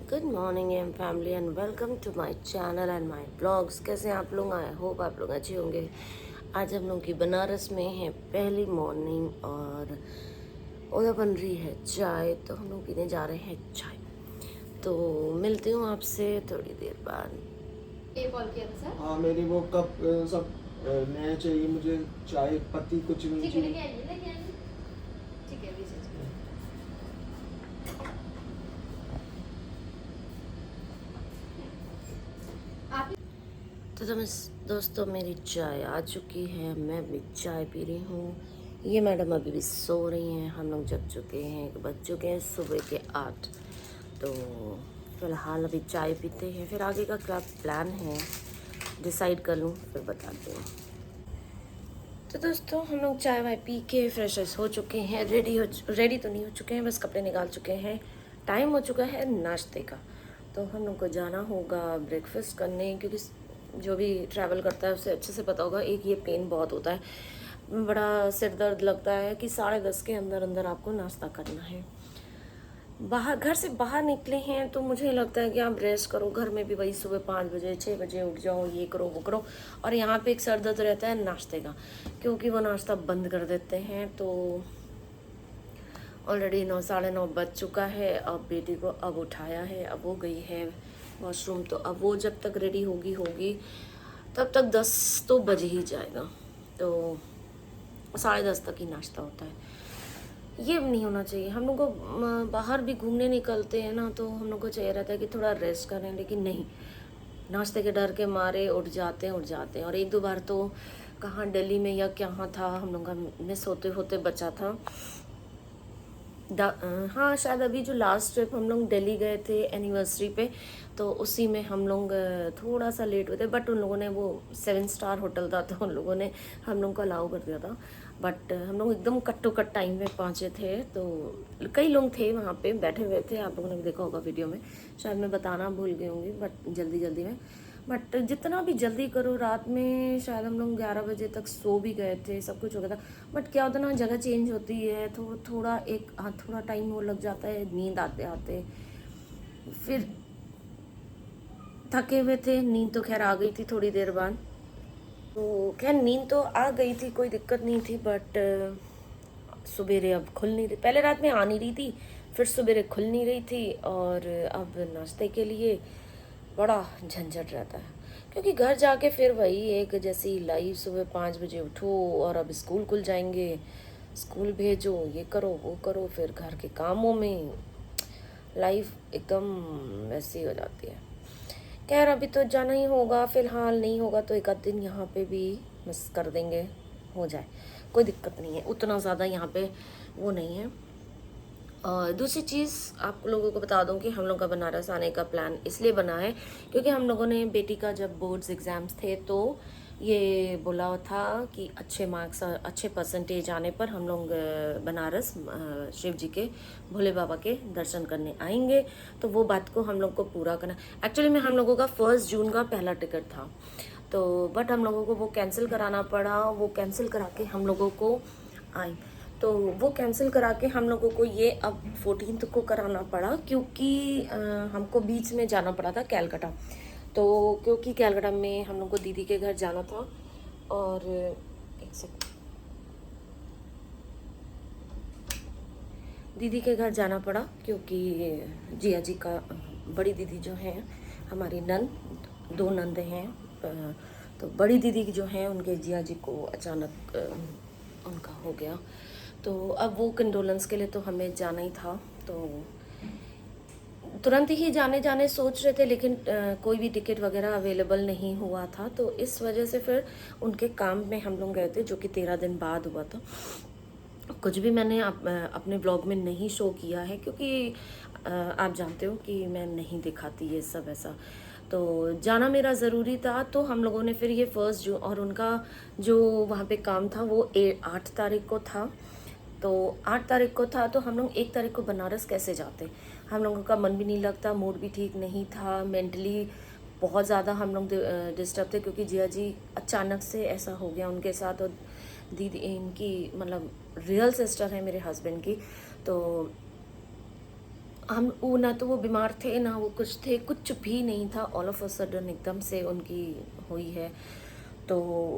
Good morning M family and welcome to my channel and my blogs. कैसे हैं आप लोग? आई होप आप लोग अच्छे होंगे। आज हम लोग की बनारस में है पहली मॉर्निंग और उधर बन रही है चाय, तो हम लोग पीने जा रहे हैं चाय। तो मिलती हूँ आपसे थोड़ी देर बाद। ये कॉल किया था सर। हाँ, मेरी वो कप सब नए चाहिए मुझे। चाय पत्ती कुछ नहीं ठीक है, चाहिए। लेके आइए। ठीक है, अभी चेंज करो। आप तो दोस्तों मेरी चाय आ चुकी है, मैं भी चाय पी रही हूँ। ये मैडम अभी भी सो रही हैं। हम लोग जग चुके हैं, बज चुके हैं सुबह के 8। तो फिलहाल अभी चाय पीते हैं, फिर आगे का क्या प्लान है डिसाइड कर लूँ फिर बताती हूँ। तो दोस्तों हम लोग चाय वाय पी के फ्रेश हो चुके हैं, रेडी तो नहीं हो चुके हैं, बस कपड़े निकाल चुके हैं। टाइम हो चुका है नाश्ते का। तो हम लोग को जाना होगा ब्रेकफास्ट करने, क्योंकि जो भी ट्रैवल करता है उसे अच्छे से पता होगा। एक ये पेन बहुत होता है, बड़ा सिर दर्द लगता है कि 10:30 के अंदर अंदर आपको नाश्ता करना है। बाहर घर से बाहर निकले हैं तो मुझे लगता है कि आप रेस्ट करो। घर में भी वही सुबह 5 बजे 6 बजे उठ जाओ, ये करो वो करो। और यहाँ पे एक सर दर्द रहता है नाश्ते का, क्योंकि वो नाश्ता बंद कर देते हैं। तो ऑलरेडी 9 9:30 बज चुका है। अब बेटी को अब उठाया है, अब वो गई है वॉशरूम। तो अब वो जब तक रेडी होगी तब तक 10 तो बज ही जाएगा। तो 10:30 तक ही नाश्ता होता है। ये नहीं होना चाहिए। हम लोग को बाहर भी घूमने निकलते हैं ना, तो हम लोग को चाहिए रहता है कि थोड़ा रेस्ट करें, लेकिन नहीं, नाश्ते के डर के मारे उठ जाते हैं। और एक दो बार तो कहाँ दिल्ली में या कहाँ था, हम लोग का मिस होते होते बचा था। हाँ शायद अभी जो लास्ट ट्रिप हम लोग दिल्ली गए थे एनिवर्सरी पे, तो उसी में हम लोग थोड़ा सा लेट हुए थे। बट उन लोगों ने, वो 7 स्टार होटल था, तो उन लोगों ने हम लोग को अलाउ कर दिया था। बट हम लोग एकदम कट टू कट टाइम में पहुँचे थे। तो कई लोग थे वहाँ पे बैठे हुए थे, आप लोगों ने भी देखा होगा वीडियो में। शायद मैं बताना भूल गई होंगी बट जल्दी में। बट जितना भी जल्दी करो, रात में शायद हम लोग 11 बजे तक सो भी गए थे, सब कुछ हो गया था। बट क्या होता है ना, जगह चेंज होती है तो थोड़ा टाइम वो लग जाता है नींद आते आते। फिर थके हुए थे, नींद तो खैर आ गई थी थोड़ी देर बाद। तो खैर नींद तो आ गई थी, कोई दिक्कत नहीं थी। बट सवेरे अब खुल नहीं रही, पहले रात में आ नहीं रही थी, फिर सवेरे खुल नहीं रही थी। और अब नाश्ते के लिए बड़ा झंझट रहता है, क्योंकि घर जाके फिर वही एक जैसी लाइफ। सुबह 5 बजे उठो और अब स्कूल खुल जाएंगे, स्कूल भेजो, ये करो वो करो, फिर घर के कामों में लाइफ एकदम ऐसी हो जाती है। खैर अभी तो जाना ही होगा, फिलहाल नहीं होगा तो एक आध दिन यहाँ पे भी मिस कर देंगे, हो जाए, कोई दिक्कत नहीं है। उतना ज़्यादा यहाँ पे वो नहीं है। और दूसरी चीज़ आप लोगों को बता दूं कि हम लोग का बनारस आने का प्लान इसलिए बना है क्योंकि हम लोगों ने बेटी का जब बोर्ड्स एग्ज़ाम्स थे तो ये बोला था कि अच्छे मार्क्स और अच्छे परसेंटेज आने पर हम लोग बनारस शिव जी के भोले बाबा के दर्शन करने आएंगे। तो वो बात को हम लोग को पूरा करना। एक्चुअली में हम लोगों का 1 जून का पहला टिकट था, तो बट हम लोगों को वो कैंसिल कराना पड़ा। वो कैंसिल करा के हम लोगों को आए, तो वो कैंसिल करा के हम लोगों को ये अब 14 को कराना पड़ा, क्योंकि हमको बीच में जाना पड़ा था कैलकाटा। तो क्योंकि कैलकाटा में हम लोग को दीदी के घर जाना था। और एक सेकंड, दीदी के घर जाना पड़ा क्योंकि जिया जी का बड़ी दीदी जो है हमारी नंद, 2 नंद हैं। तो बड़ी दीदी जो हैं उनके जिया जी को अचानक उनका हो गया। तो अब वो कंडोलेंस के लिए तो हमें जाना ही था। तो तुरंत ही जाने सोच रहे थे, लेकिन कोई भी टिकट वगैरह अवेलेबल नहीं हुआ था। तो इस वजह से फिर उनके काम में हम लोग गए थे, जो कि 13 दिन बाद हुआ था। कुछ भी मैंने अपने ब्लॉग में नहीं शो किया है, क्योंकि आप जानते हो कि मैं नहीं दिखाती ये सब ऐसा। तो जाना मेरा ज़रूरी था, तो हम लोगों ने फिर ये 1 जून, और उनका जो वहाँ पे काम था वो 8 तारीख को था। तो 8 तारीख को था, तो हम लोग 1 तारीख को बनारस कैसे जाते। हम लोगों का मन भी नहीं लगता, मूड भी ठीक नहीं था, मेंटली बहुत ज़्यादा हम लोग डिस्टर्ब थे, क्योंकि जिया जी अचानक से ऐसा हो गया उनके साथ। और दीदी इनकी मतलब रियल सिस्टर है मेरे हस्बैंड की, तो हम वो ना तो वो बीमार थे ना वो कुछ थे, कुछ भी नहीं था। ऑल ऑफ अ सडन एकदम से उनकी हुई है, तो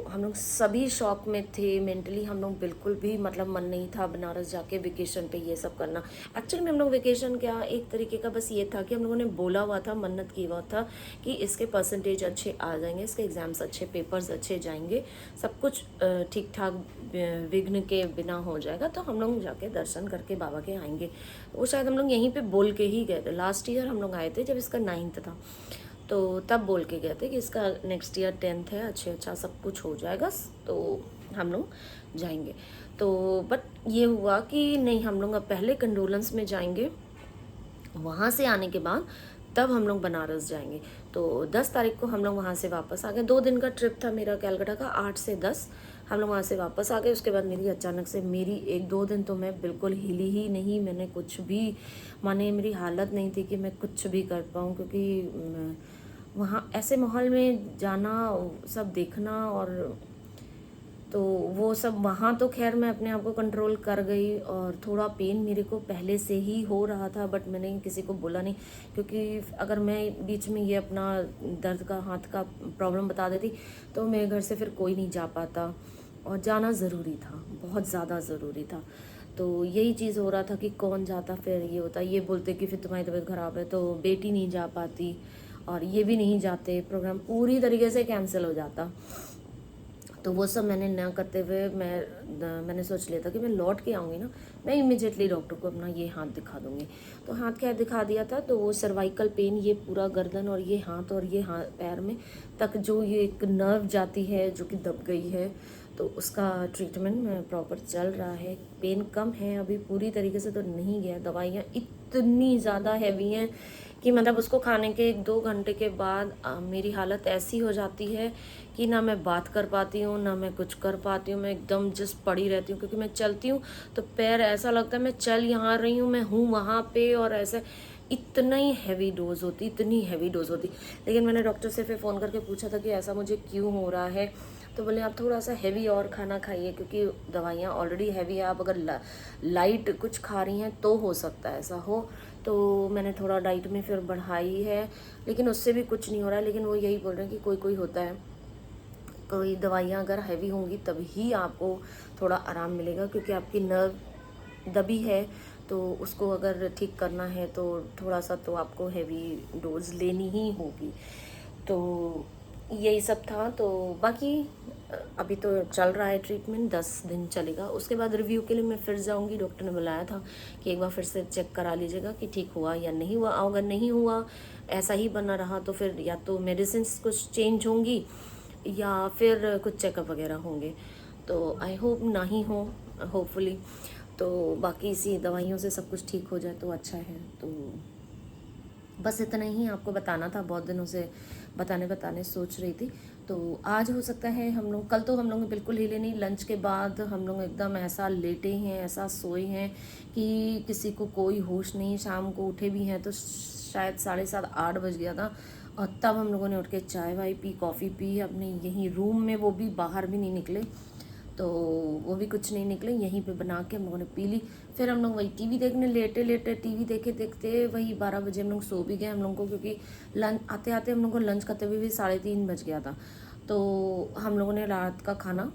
हम लोग सभी शॉक में थे। मेंटली हम लोग बिल्कुल भी मतलब मन नहीं था बनारस जाके वेकेशन पे ये सब करना। एक्चुअली में हम लोग वेकेशन क्या एक तरीके का बस ये था कि हम लोगों ने बोला हुआ था, मन्नत की हुआ था कि इसके परसेंटेज अच्छे आ जाएंगे, इसके एग्ज़ाम्स अच्छे, पेपर्स अच्छे जाएंगे, सब कुछ ठीक ठाक विघ्न के बिना हो जाएगा, तो हम लोग जाके दर्शन करके बाबा के आएंगे। वो शायद हम लोग यहीं पे बोल के ही गए थे। लास्ट ईयर हम लोग आए थे जब इसका 9th था, तो तब बोल के गए थे कि इसका नेक्स्ट ईयर 10th है, अच्छा सब कुछ हो जाएगा तो हम लोग जाएंगे। तो बट ये हुआ कि नहीं, हम लोग अब पहले कंडोलेंस में जाएंगे, वहाँ से आने के बाद तब हम लोग बनारस जाएंगे। तो 10 तारीख को हम लोग वहाँ से वापस आ गए। 2 दिन का ट्रिप था मेरा कैलकाटा का, 8 से 10 हम लोग वहाँ से वापस आ गए। उसके बाद मेरी अचानक से मेरी 1-2 दिन तो मैं बिल्कुल हिली ही नहीं, मैंने कुछ भी, माने मेरी हालत नहीं थी कि मैं कुछ भी कर पाऊँ, क्योंकि वहाँ ऐसे माहौल में जाना, सब देखना, और तो वो सब वहाँ तो खैर मैं अपने आप को कंट्रोल कर गई। और थोड़ा पेन मेरे को पहले से ही हो रहा था, बट मैंने किसी को बोला नहीं, क्योंकि अगर मैं बीच में ये अपना दर्द का, हाथ का प्रॉब्लम बता देती तो मेरे घर से फिर कोई नहीं जा पाता, और जाना ज़रूरी था, बहुत ज़्यादा ज़रूरी था। तो यही चीज़ हो रहा था कि कौन जाता, फिर ये होता, ये बोलते कि फिर तुम्हारी तबीयत ख़राब है तो बेटी नहीं जा पाती, और ये भी नहीं जाते, प्रोग्राम पूरी तरीके से कैंसिल हो जाता। तो वो सब मैंने ना करते हुए मैंने सोच लिया था कि मैं लौट के आऊँगी ना, मैं इमीडिएटली डॉक्टर को अपना ये हाथ दिखा दूँगी। तो हाथ खैर दिखा दिया था, तो वो सर्वाइकल पेन, ये पूरा गर्दन और ये हाथ पैर में तक जो ये एक नर्व जाती है जो कि दब गई है, तो उसका ट्रीटमेंट में प्रॉपर चल रहा है। पेन कम है, अभी पूरी तरीके से तो नहीं गया। दवाइयाँ इतनी ज़्यादा हैवी हैं कि मतलब उसको खाने के 1-2 घंटे के बाद मेरी हालत ऐसी हो जाती है कि ना मैं बात कर पाती हूँ, ना मैं कुछ कर पाती हूँ, मैं एकदम जस्ट पड़ी रहती हूँ। क्योंकि मैं चलती हूँ तो पैर ऐसा लगता है मैं चल यहाँ रही हूँ, मैं हूँ वहाँ पे, और ऐसे इतना ही हैवी डोज होती, इतनी हैवी डोज होती। लेकिन मैंने डॉक्टर से फिर फ़ोन करके पूछा था कि ऐसा मुझे क्यों हो रहा है, तो बोले आप थोड़ा सा हैवी और खाना खाइए, क्योंकि दवाइयाँ ऑलरेडी हैवी है, आप अगर लाइट कुछ खा रही हैं तो हो सकता है ऐसा हो। तो मैंने थोड़ा डाइट में फिर बढ़ाई है, लेकिन उससे भी कुछ नहीं हो रहा है। लेकिन वो यही बोल रहे हैं कि कोई होता है, कोई दवाइयाँ अगर हैवी होंगी तभी आपको थोड़ा आराम मिलेगा, क्योंकि आपकी नर्व दबी है, तो उसको अगर ठीक करना है तो थोड़ा सा तो आपको हैवी डोज लेनी ही होगी। तो यही सब था। तो बाकी अभी तो चल रहा है ट्रीटमेंट, 10 दिन चलेगा। उसके बाद रिव्यू के लिए मैं फिर जाऊंगी। डॉक्टर ने बुलाया था कि एक बार फिर से चेक करा लीजिएगा कि ठीक हुआ या नहीं हुआ। अगर नहीं हुआ, ऐसा ही बना रहा, तो फिर या तो मेडिसिन कुछ चेंज होंगी या फिर कुछ चेकअप वगैरह होंगे। तो आई होप ना ही हो, होपफुली। तो बाकी इसी दवाइयों से सब कुछ ठीक हो जाए तो अच्छा है। तो बस इतना ही आपको बताना था, बहुत दिनों से बताने सोच रही थी। तो आज हो सकता है हम लोग, कल तो हम लोग बिल्कुल हिले नहीं। लंच के बाद हम लोग एकदम ऐसा लेटे हैं, ऐसा सोए हैं कि किसी को कोई होश नहीं। शाम को उठे भी हैं तो शायद 7:30-8 बज गया था, और तब हम लोगों ने उठ के चाय वाय पी, कॉफ़ी पी अपने यहीं रूम में, वो भी बाहर भी नहीं निकले, तो वो भी कुछ नहीं निकले, यहीं पे बना के हम लोगों ने पी ली। फिर हम लोग वही टीवी देखने लेटे टीवी देखते वही 12 बजे हम लोग सो भी गए हम लोगों को, क्योंकि लंच आते आते हम लोग को लंच करते हुए भी 3:30 बज गया था। तो हम लोगों ने रात का खाना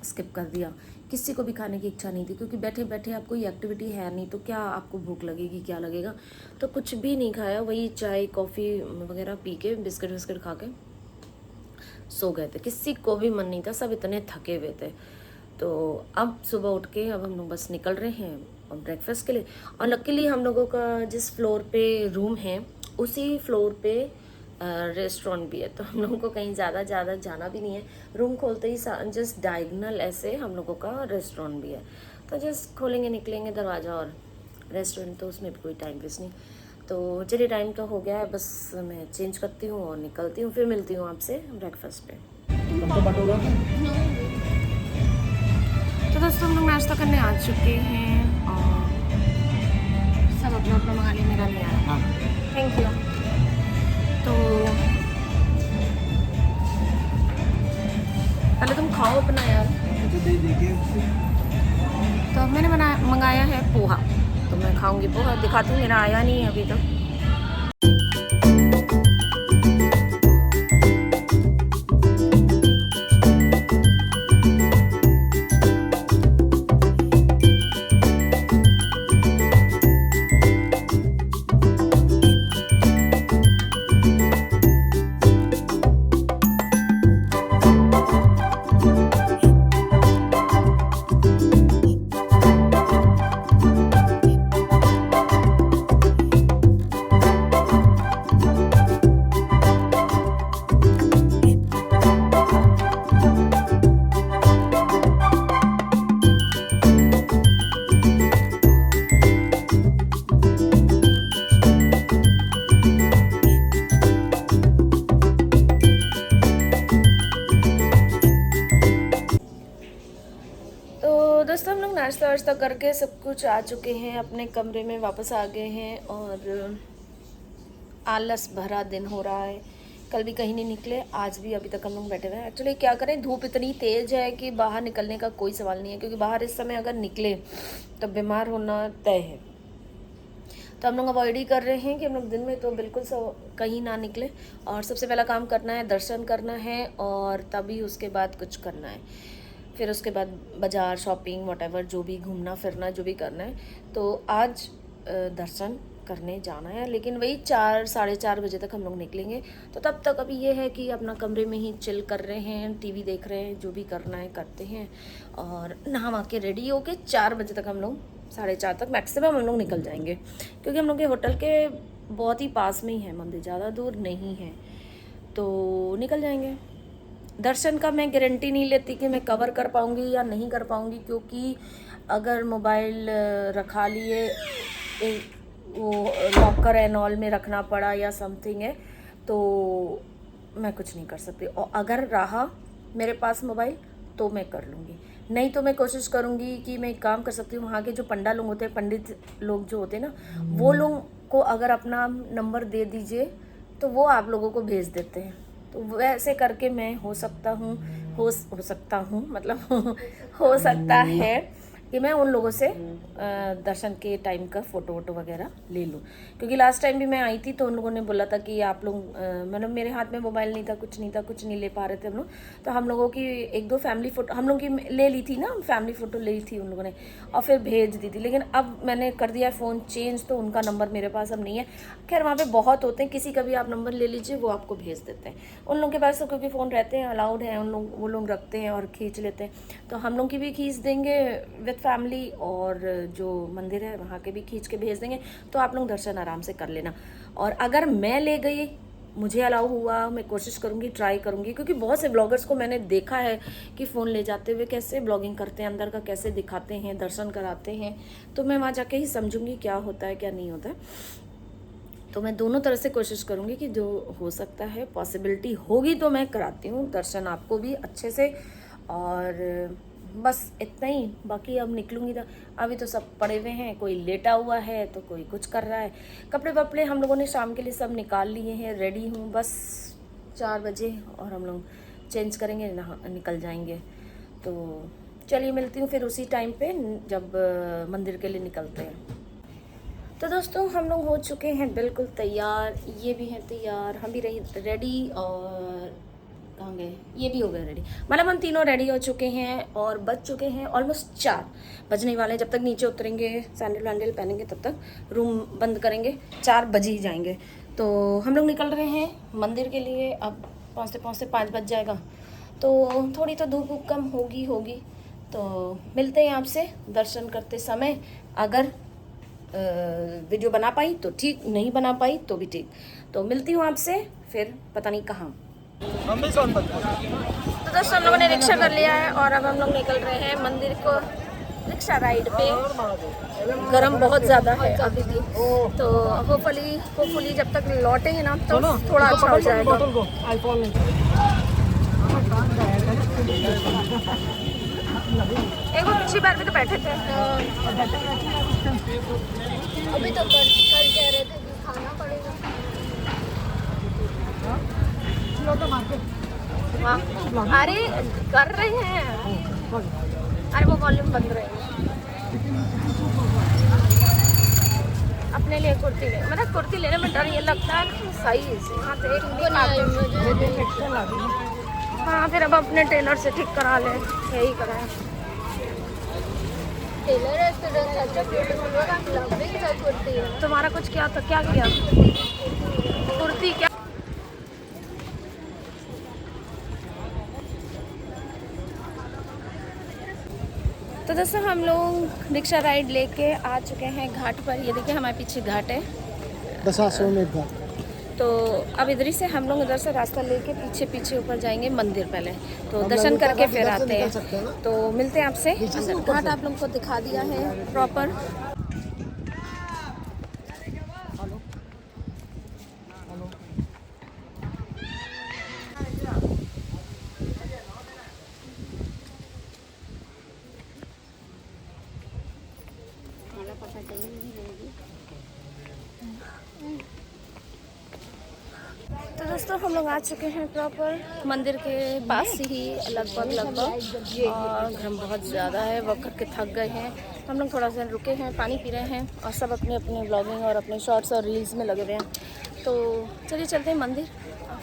स्किप कर दिया। किसी को भी खाने की इच्छा नहीं थी, क्योंकि बैठे बैठे आप कोई एक्टिविटी है नहीं, तो क्या आपको भूख लगेगी, क्या लगेगा। तो कुछ भी नहीं खाया, वही चाय कॉफ़ी वगैरह पी के बिस्किट खा के सो गए थे। किसी को भी मन नहीं था, सब इतने थके हुए थे। तो अब सुबह उठ के अब हम लोग बस निकल रहे हैं ब्रेकफास्ट के लिए। और लकीली हम लोगों का जिस फ्लोर पे रूम है उसी फ्लोर पे रेस्टोरेंट भी है, तो हम लोगों को कहीं ज़्यादा जाना भी नहीं है। रूम खोलते ही जस्ट डायगनल ऐसे हम लोगों का रेस्टोरेंट भी है, तो जस्ट खोलेंगे निकलेंगे दरवाज़ा और रेस्टोरेंट, तो उसमें भी कोई टाइम वेस्ट नहीं। तो चलिए टाइम तो हो गया है, बस मैं चेंज करती हूँ और निकलती हूँ, फिर मिलती हूँ आपसे ब्रेकफास्ट पे। तो दोस्तों हम लोग नाश्ता करने आ चुके हैं और सब अपना अपना मंगा लिया, मेरा नहीं आया। Thank you. तो पहले तुम खाओ अपना यार। तो मैंने मंगाया है पोहा, तो मैं दिखाऊंगी, पोहा दिखाती हूँ, मेरा आया नहीं है अभी तक। दोस्तों हम लोग नाश्ता वाश्ता करके सब कुछ आ चुके हैं, अपने कमरे में वापस आ गए हैं और आलस भरा दिन हो रहा है। कल भी कहीं नहीं निकले, आज भी अभी तक हम लोग बैठे हुए हैं। एक्चुअली क्या करें, धूप इतनी तेज़ है कि बाहर निकलने का कोई सवाल नहीं है, क्योंकि बाहर इस समय अगर निकले तो बीमार होना तय है। तो हम लोग अवॉइड ही कर रहे हैं कि हम लोग दिन में तो बिल्कुल कहीं ना निकले। और सबसे पहला काम करना है, दर्शन करना है और तभी उसके बाद कुछ करना है। फिर उसके बाद बाज़ार, शॉपिंग, व्हाटएवर जो भी घूमना फिरना जो भी करना है। तो आज दर्शन करने जाना है, लेकिन वही 4 साढ़े 4 बजे तक हम लोग निकलेंगे। तो तब तक अभी ये है कि अपना कमरे में ही चिल कर रहे हैं, टीवी देख रहे हैं, जो भी करना है करते हैं। और नहा के रेडी होके 4 बजे तक हम लोग, 4:30 तक मैक्सिमम हम लोग निकल जाएंगे, क्योंकि हम लोग के होटल के बहुत ही पास में ही है मंदिर, ज़्यादा दूर नहीं है, तो निकल जाएंगे। दर्शन का मैं गारंटी नहीं लेती कि मैं कवर कर पाऊँगी या नहीं कर पाऊँगी, क्योंकि अगर मोबाइल रखा लिए वो लॉकर एंड ऑल में रखना पड़ा या समथिंग है तो मैं कुछ नहीं कर सकती। और अगर रहा मेरे पास मोबाइल तो मैं कर लूँगी, नहीं तो मैं कोशिश करूँगी कि मैं एक काम कर सकती हूँ, वहाँ के जो पंडा लोग होते हैं, पंडित लोग जो होते हैं ना, वो लोग को अगर अपना नंबर दे दीजिए तो वो आप लोगों को भेज देते हैं। तो वैसे करके मैं हो सकता हूँ मतलब हो सकता है कि मैं उन लोगों से दर्शन के टाइम का फ़ोटो वोटो वगैरह ले लूँ, क्योंकि लास्ट टाइम भी मैं आई थी तो उन लोगों ने बोला था कि आप लोग मतलब मेरे हाथ में मोबाइल नहीं था, कुछ नहीं ले पा रहे थे हम लोग। तो हम लोगों की 1-2 फैमिली फ़ोटो हम लोग की ले ली थी ना, फैमिली फ़ोटो ले ली थी उन लोगों ने और फिर भेज दी थी। लेकिन अब मैंने कर दिया फ़ोन चेंज, तो उनका नंबर मेरे पास अब नहीं है। खैर वहाँ पर बहुत होते हैं, किसी का भी आप नंबर ले लीजिए, वो आपको भेज देते हैं। उन लोगों के पास तो क्योंकि फ़ोन रहते हैं, अलाउड है, वो लोग रखते हैं और खींच लेते हैं। तो हम लोग की भी खींच देंगे विद फैमिली, और जो मंदिर है वहाँ के भी खींच के भेज देंगे, तो आप लोग दर्शन आराम से कर लेना। और अगर मैं ले गई, मुझे अलाउ हुआ, मैं कोशिश करूँगी, ट्राई करूँगी, क्योंकि बहुत से ब्लॉगर्स को मैंने देखा है कि फ़ोन ले जाते हुए कैसे ब्लॉगिंग करते हैं, अंदर का कैसे दिखाते हैं, दर्शन कराते हैं। तो मैं वहाँ जाके ही समझूंगी क्या होता है क्या नहीं होता है। तो मैं दोनों तरह से कोशिश करूँगी कि जो हो सकता है, पॉसिबिलिटी होगी तो मैं कराती हूँ दर्शन आपको भी अच्छे से। और बस इतना ही, बाकी अब निकलूँगी। तो अभी तो सब पड़े हुए हैं, कोई लेटा हुआ है तो कोई कुछ कर रहा है। कपड़े वपड़े हम लोगों ने शाम के लिए सब निकाल लिए हैं, रेडी हूँ, बस 4 बजे और हम लोग चेंज करेंगे, निकल जाएंगे। तो चलिए मिलती हूँ फिर उसी टाइम पे जब मंदिर के लिए निकलते हैं। तो दोस्तों हम लोग हो चुके हैं बिल्कुल तैयार, ये भी हैं तैयार, हम भी रेडी, और कहाँ गए, ये भी हो गए रेडी। मतलब हम तीनों रेडी हो चुके हैं और बज चुके हैं ऑलमोस्ट 4 बजने वाले हैं। जब तक नीचे उतरेंगे, सैंडल वैंडल पहनेंगे, तब तक रूम बंद करेंगे, 4 बज ही जाएंगे। तो हम लोग निकल रहे हैं मंदिर के लिए। अब पहुँचते पहुँचते 5 बज जाएगा, तो थोड़ी तो धूप कम होगी। तो मिलते हैं आपसे दर्शन करते समय। अगर वीडियो बना पाई तो ठीक, नहीं बना पाई तो भी ठीक। तो मिलती हूँ आपसे फिर पता नहीं कहाँ। तो दोस्तों हम लोगों ने रिक्शा कर लिया है और अब हम लोग निकल रहे हैं मंदिर को, रिक्शा राइड पे। गरम बहुत ज़्यादा है अभी भी, तो होपफुली जब तक लौटेंगे ना तो थोड़ा अच्छा हो जाएगा। एक बार पिछली बार भी तो बैठे थे, अभी तो कल कह रहे थे कि खाना पड़ेगा। अरे कर रहे हैं, अरे वो वॉल्यूम बंद रहे। अपने लिए कुर्ती ले, मतलब कुर्ती लेने में डर ये लगता है कि साइज यहाँ पे एक वो नहीं आई मुझे। हाँ, फिर अब अपने टेलर से ठीक करा ले, यही कराए। टेलर है तो अच्छा ब्यूटीफुल लग रही है कुर्ती। तुम्हारा कुछ क्या था, क्या किया कुर्ती क्या? तो दोस्तों हम लोग रिक्शा राइड लेके आ चुके हैं घाट पर। ये देखिए हमारे पीछे घाट है, 10 में घाट। तो अब इधर ही से हम लोग उधर से रास्ता लेके पीछे पीछे ऊपर जाएंगे मंदिर पहले, तो हम दर्शन लोग करके ऊपर फिर घाट से आते निकल हैं। सकते हैं ना? तो मिलते हैं आपसे नीचे से अंदर। ऊपर घाट से। आप लोग को दिखा दिया है प्रॉपर। तो दोस्तों हम लोग आ चुके हैं प्रॉपर मंदिर के पास से ही, लगभग और घम बहुत ज़्यादा है, वर्क करके थक गए हैं। हम लोग थोड़ा सा रुके हैं, पानी पी रहे हैं और सब अपने अपने ब्लॉगिंग और अपने शॉर्ट्स और रील्स में लगे हुए हैं। तो चलिए चलते हैं मंदिर,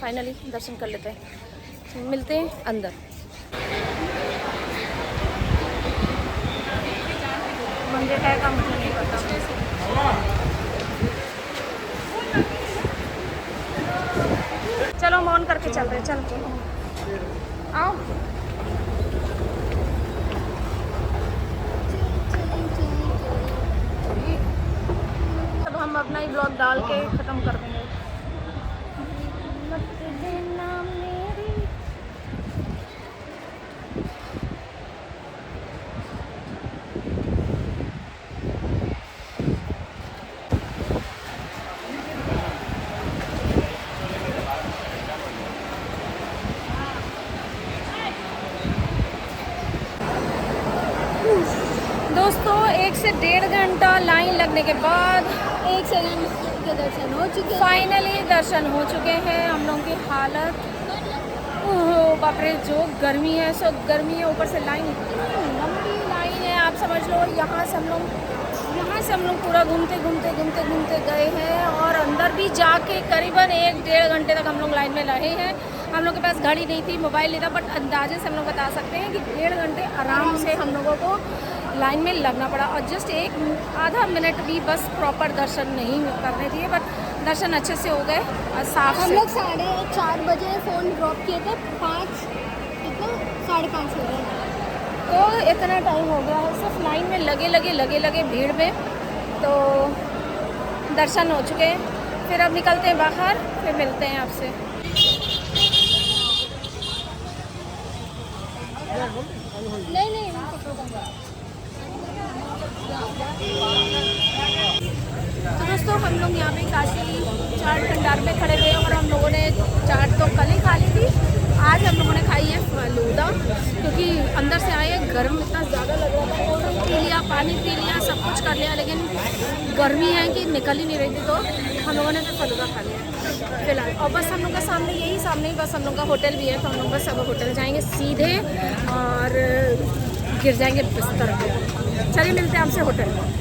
फाइनली दर्शन कर लेते हैं। तो मिलते हैं अंदर। मंदिर है का मुझे नहीं पता। चलो हम ऑन करके चल रहे हैं, चल आओ। अब हम अपना ही ब्लॉग डाल के ख़त्म कर देंगे। दोस्तों 1 से 1.5 घंटा लाइन लगने के बाद 1 सेकंड के दर्शन हो चुके हैं। फाइनली दर्शन हो चुके हैं। हम लोगों की हालत, ओहो बाप रे, जो गर्मी है, सो गर्मी है, ऊपर से लाइन, इतनी लंबी लाइन है, आप समझ लो। यहाँ से हम लोग पूरा घूमते गए हैं और अंदर भी जाके करीबन 1-1.5 घंटे तक हम लोग लाइन में रहे हैं। हम लोग के पास घड़ी नहीं थी, मोबाइल नहीं था, बट अंदाजे से हम लोग बता सकते हैं कि 1.5 घंटे आराम से हम लोगों को लाइन में लगना पड़ा। और जस्ट आधा मिनट भी बस प्रॉपर दर्शन नहीं करने दिए, बट दर्शन अच्छे से हो गए और साफ हम से। लोग 4:30 बजे फ़ोन ड्रॉप किए थे, 5:30 हो गए। तो इतना टाइम हो गया है सिर्फ लाइन में लगे भीड़ में। तो दर्शन हो चुके हैं, फिर अब निकलते हैं बाहर, फिर मिलते हैं आपसे। नहीं तो दोस्तों हम लोग यहाँ पे काशी चाट भंडार में खड़े हुए और हम लोगों ने चाट तो कल ही खा ली थी, आज हम लोगों ने खाई है फालूदा, क्योंकि अंदर से आए गर्म इतना ज़्यादा लग रहा था। कोल्ड ड्रिंक पी लिया, पानी पी लिया, सब कुछ कर लिया, लेकिन गर्मी है कि निकल ही नहीं रही थी, तो हम लोगों ने फिर फालूदा खा लिया फिलहाल। और बस हम लोग का सामने ही बस हम लोग का होटल भी है, तो हम लोग बस अब होटल जाएंगे सीधे और गिर जाएंगे बिस्तर पे। चलिए मिलते हैं आपसे होटल में।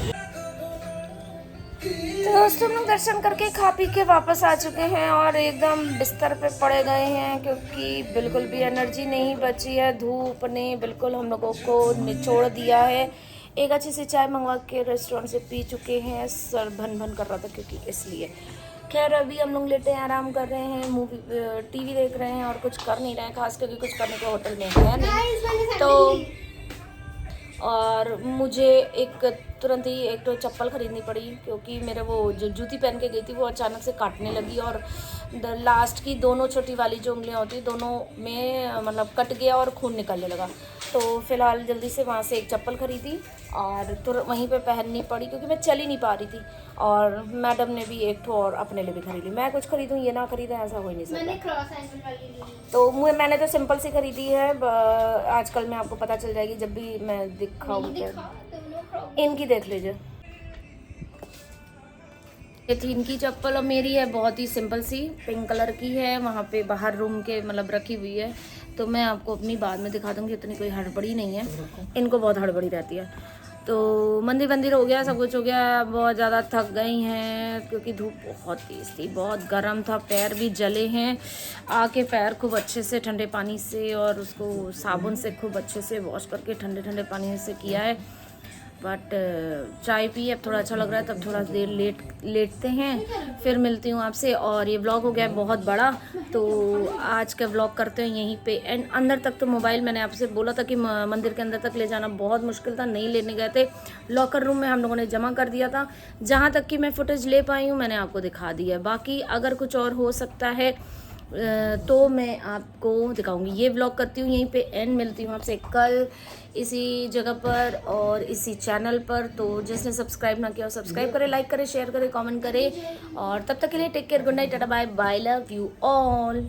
तो दोस्तों हम लोग दर्शन करके खा पी के वापस आ चुके हैं और एकदम बिस्तर पे पड़े गए हैं, क्योंकि बिल्कुल भी एनर्जी नहीं बची है। धूप ने बिल्कुल हम लोगों को निचोड़ दिया है। एक अच्छी सी चाय मंगवा के रेस्टोरेंट से पी चुके हैं, सर भन कर रहा था क्योंकि इसलिए। खैर अभी हम लोग लेटे हैं, आराम कर रहे हैं, मूवी टीवी देख रहे हैं और कुछ कर नहीं रहे हैं खास करके, कुछ करने को होटल में है नहीं। तो और मुझे तुरंत ही एक तो चप्पल ख़रीदनी पड़ी, क्योंकि मेरे वो जो जूती पहन के गई थी वो अचानक से काटने लगी और लास्ट की दोनों छोटी वाली जो उंगलियां होती दोनों में मतलब कट गया और खून निकलने लगा। तो फिलहाल जल्दी से वहाँ से एक चप्पल ख़रीदी और वहीं पे पहननी पड़ी, क्योंकि मैं चल ही नहीं पा रही थी। और मैडम ने भी एक ठो और अपने लिए भी खरीद ली। मैं कुछ खरीदूँ ये ना खरीदें, ऐसा हो ही नहीं सकता। मैंने क्रॉस एंकल वाली ली। तो मैंने तो सिंपल सी खरीदी है। आजकल में आपको पता चल जाएगी जब भी मैं दिखाऊँ। इनकी देख लीजिए, ये थी इनकी चप्पल और मेरी है बहुत ही सिंपल सी पिंक कलर की है, वहाँ पे बाहर रूम के मतलब रखी हुई है। तो मैं आपको अपनी बाद में दिखा दूँगी, इतनी कोई हड़बड़ी नहीं है, इनको बहुत हड़बड़ी रहती है। तो मंदिर वंदिर हो गया, सब कुछ हो गया। बहुत ज़्यादा थक गई हैं क्योंकि धूप बहुत तेज़ थी, बहुत गर्म था, पैर भी जले हैं। आके पैर खूब अच्छे से ठंडे पानी से और उसको साबुन से खूब अच्छे से वॉश करके ठंडे ठंडे पानी से किया है। बट चाय पी, अब थोड़ा अच्छा लग रहा है। तब थोड़ा देर लेटते हैं, फिर मिलती हूँ आपसे। और ये व्लॉग हो गया है बहुत बड़ा, तो आज का व्लॉग करते हैं यहीं पे एंड। अंदर तक तो मोबाइल मैंने आपसे बोला था कि मंदिर के अंदर तक ले जाना बहुत मुश्किल था, नहीं लेने गए थे। लॉकर रूम में हम लोगों ने जमा कर दिया था। जहाँ तक कि मैं फुटेज ले पाई हूँ मैंने आपको दिखा दिया है। बाकी अगर कुछ और हो सकता है तो मैं आपको दिखाऊंगी। ये व्लॉग करती हूँ यहीं पे एंड, मिलती हूँ आपसे कल इसी जगह पर और इसी चैनल पर। तो जिसने सब्सक्राइब ना किया हो सब्सक्राइब करें, लाइक करें, शेयर करें, कमेंट करें। और तब तक के लिए take care, good night, tata bye bye, love you all.